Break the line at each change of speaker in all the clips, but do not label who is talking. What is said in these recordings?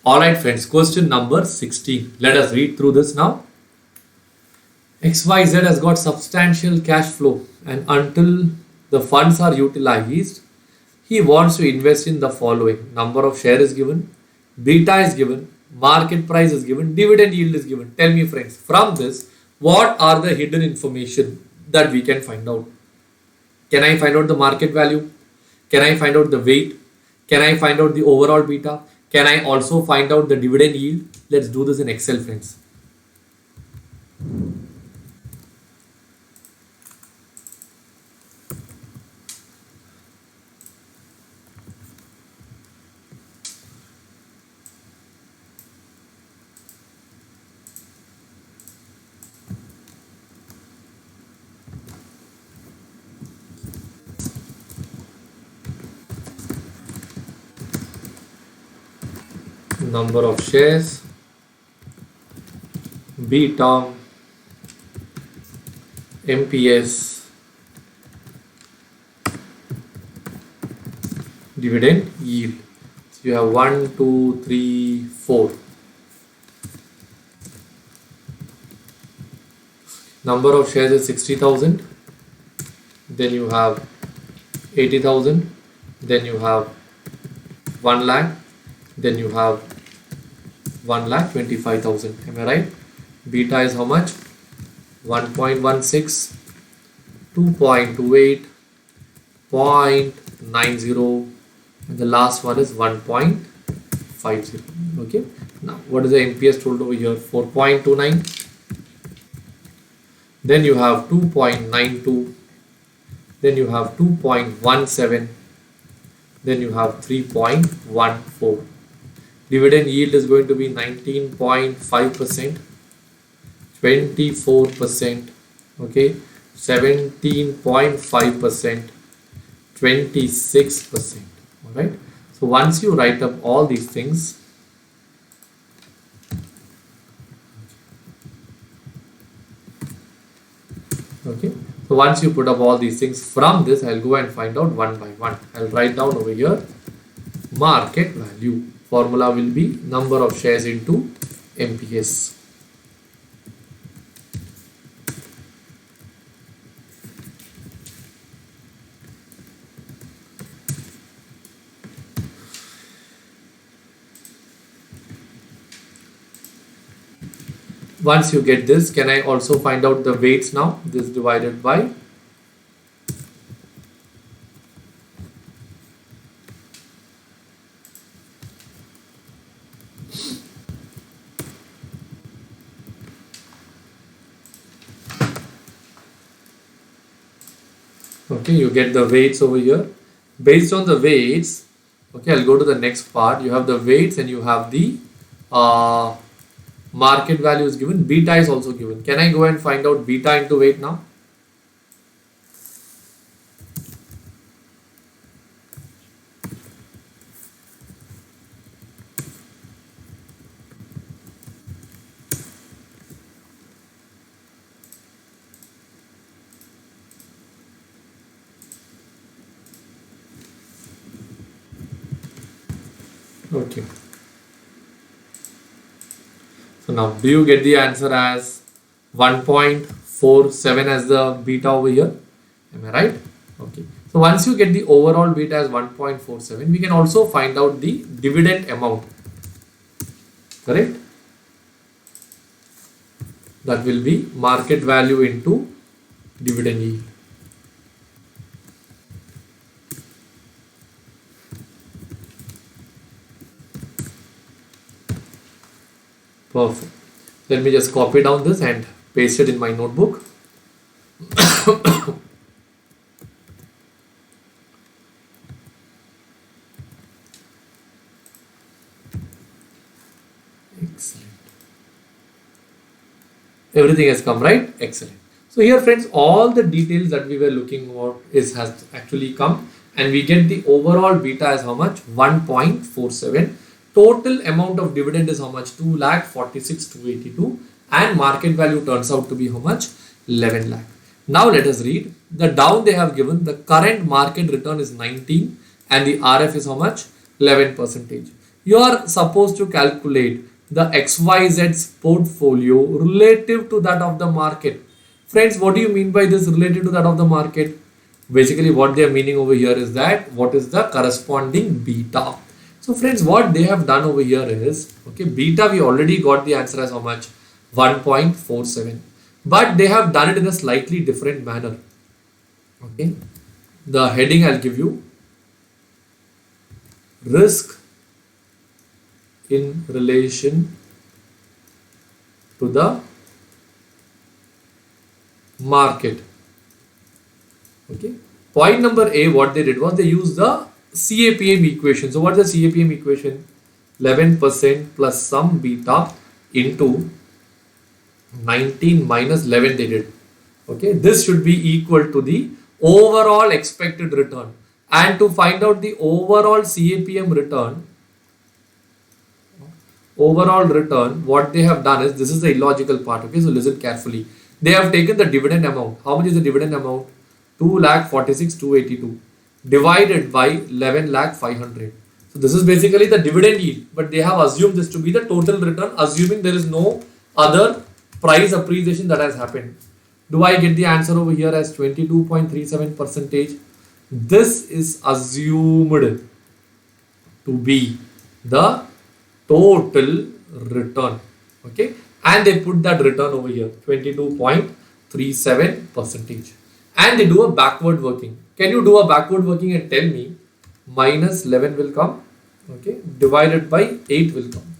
Alright friends, question number 16. Let us read through this now. XYZ has got substantial cash flow and until the funds are utilized, he wants to invest in the following. Number of shares is given, beta is given, market price is given, dividend yield is given. Tell me friends, from this, what are the hidden information that we can find out? Can I find out the market value? Can I find out the weight? Can I find out the overall beta? Can I also find out the dividend yield? Let's do this in Excel friends. Number of shares, beta, MPS, dividend yield. So you have 1, 2, 3, 4. Number of shares is 60,000. Then you have 80,000. Then you have 1 lakh. Then you have 1,25,000. Am I right? Beta is how much? 1.16, 2.28, 0.90, and the last one is 1.50. Okay. Now, what is the MPS told over here? 4.29. Then you have 2.92. Then you have 2.17. Then you have 3.14. Dividend yield is going to be 19.5%, 24%, okay, 17.5%, 26%. All right. So once you write up all these things, okay. So once you put up all these things, from this I'll go and find out one by one. I'll write down over here market value. Formula will be number of shares into MPS. Once you get this, can I also find out the weights now? This divided by okay, you get the weights over here. Based on the weights, okay, I'll go to the next part. You have the weights and you have the market value is given. Beta is also given. Can I go and find out beta into weight now? Okay. So now, do you get the answer as 1.47 as the beta over here? Am I right? Okay. So once you get the overall beta as 1.47, we can also find out the dividend amount. Correct? That will be market value into dividend yield. Perfect. Let me just copy down this and paste it in my notebook. Excellent. Everything has come, right? Excellent. So here friends, all the details that we were looking for has actually come, and we get the overall beta as how much? 1.47. Total amount of dividend is how much? 2,46,282, and market value turns out to be how much? 11 lakh. Now let us read. The down they have given, the current market return is 19 and the RF is how much? 11%. You are supposed to calculate the XYZ's portfolio relative to that of the market. Friends, what do you mean by this related to that of the market? Basically, what they are meaning over here is that what is the corresponding beta. So friends, what they have done over here is, okay, beta we already got the answer as how much? 1.47. But they have done it in a slightly different manner. Okay, the heading I'll give you, risk in relation to the market. Okay. Point number A, what they did was they used the CAPM equation. So what is the CAPM equation? 11% plus some beta into 19 minus 11 they did. Okay. This should be equal to the overall expected return. And to find out the overall CAPM return, what they have done is, this is the illogical part. Okay. So listen carefully. They have taken the dividend amount. How much is the dividend amount? 2,46,282 divided by 11,500,000. So this is basically the dividend yield, but they have assumed this to be the total return, assuming there is no other price appreciation that has happened. Do I get the answer over here as 22.37%? This is assumed to be the total return. Okay, and they put that return over here, 22.37%. And they do a backward working. Can you do a backward working and tell me minus 11 will come, okay, divided by 8 will come.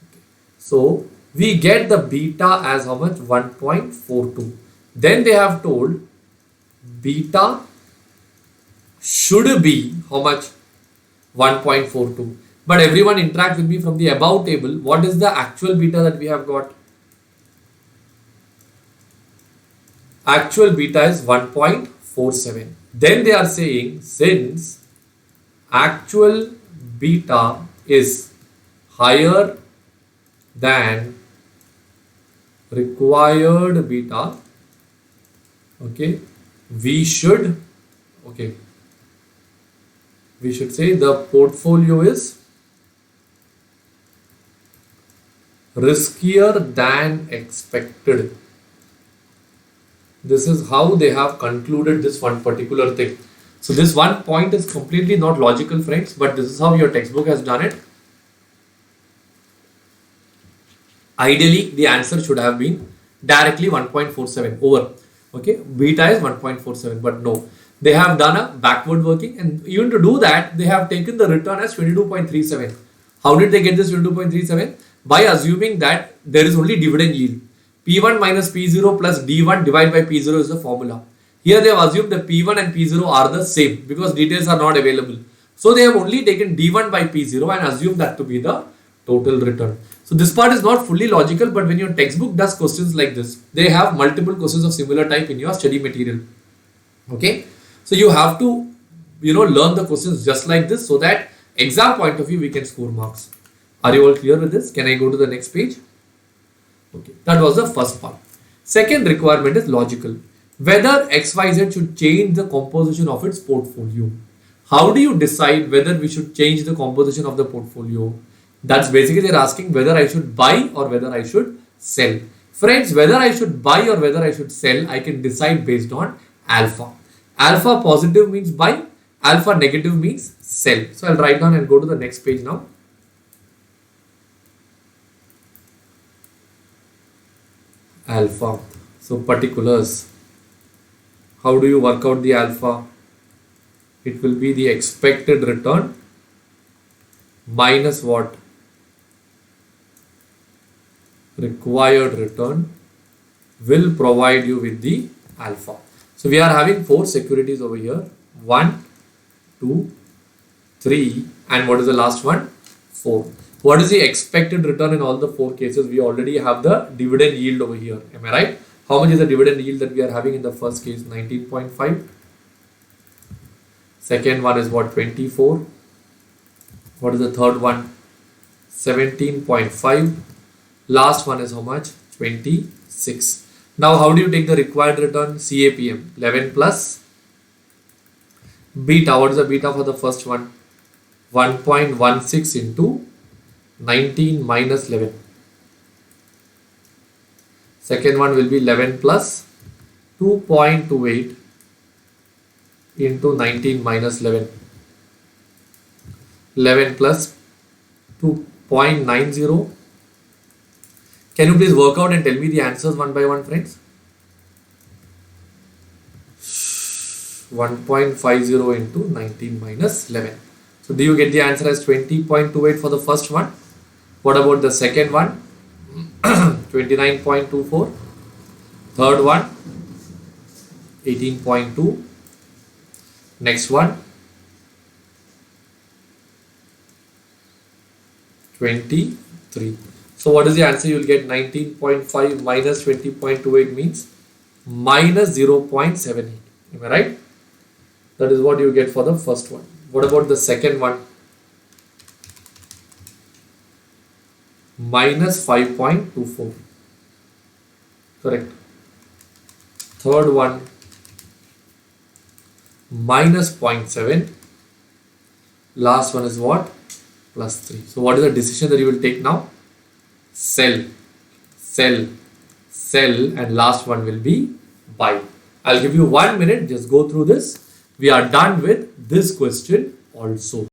Okay. So we get the beta as how much? 1.42. Then they have told beta should be how much? 1.42. But everyone interact with me from the above table. What is the actual beta that we have got? Actual beta is 1.47. Then they are saying, since actual beta is higher than required beta, okay, we should say the portfolio is riskier than expected. This is how they have concluded this one particular thing. So this one point is completely not logical, friends, but this is how your textbook has done it. Ideally, the answer should have been directly 1.47 over. Okay, beta is 1.47, but no. They have done a backward working, and even to do that, they have taken the return as 22.37. How did they get this 22.37? By assuming that there is only dividend yield. P1 minus P0 plus D1 divided by P0 is the formula. Here they have assumed that P1 and P0 are the same because details are not available. So they have only taken D1 by P0 and assumed that to be the total return. So this part is not fully logical, but when your textbook does questions like this, they have multiple questions of similar type in your study material. Okay. So you have to, learn the questions just like this so that exam point of view we can score marks. Are you all clear with this? Can I go to the next page? Okay, that was the first part. Second requirement is logical. Whether XYZ should change the composition of its portfolio. How do you decide whether we should change the composition of the portfolio? That's basically they're asking whether I should buy or whether I should sell. Friends, whether I should buy or whether I should sell, I can decide based on alpha. Alpha positive means buy, alpha negative means sell. So I'll write down and go to the next page now. Alpha. So particulars. How do you work out the alpha? It will be the expected return minus what? Required return will provide you with the alpha. So we are having 4 securities over here. 1, 2, 3, and what is the last one? 4. What is the expected return in all the 4 cases? We already have the dividend yield over here. Am I right? How much is the dividend yield that we are having in the first case? 19.5. Second one is what? 24. What is the third one? 17.5. Last one is how much? 26. Now how do you take the required return? CAPM 11 plus beta. What is the beta for the first one? 1.16 into 19 minus 11. Second one will be 11 plus 2.28 into 19 minus 11. 11 plus 2.90. Can you please work out and tell me the answers one by one, friends? 1.50 into 19 minus 11. So do you get the answer as 20.28 for the first one? What about the second one? 29.24. Third one, 18.2. Next one, 23. So what is the answer? You will get 19.5 minus 20.28 means minus 0.78. Am I right? That is what you get for the first one. What about the second one? Minus 5.24. Correct. Third one, minus 0.7. Last one is what? Plus 3. So what is the decision that you will take now? Sell, sell, sell, and last one will be buy. I'll give you 1 minute. Just go through this. We are done with this question also.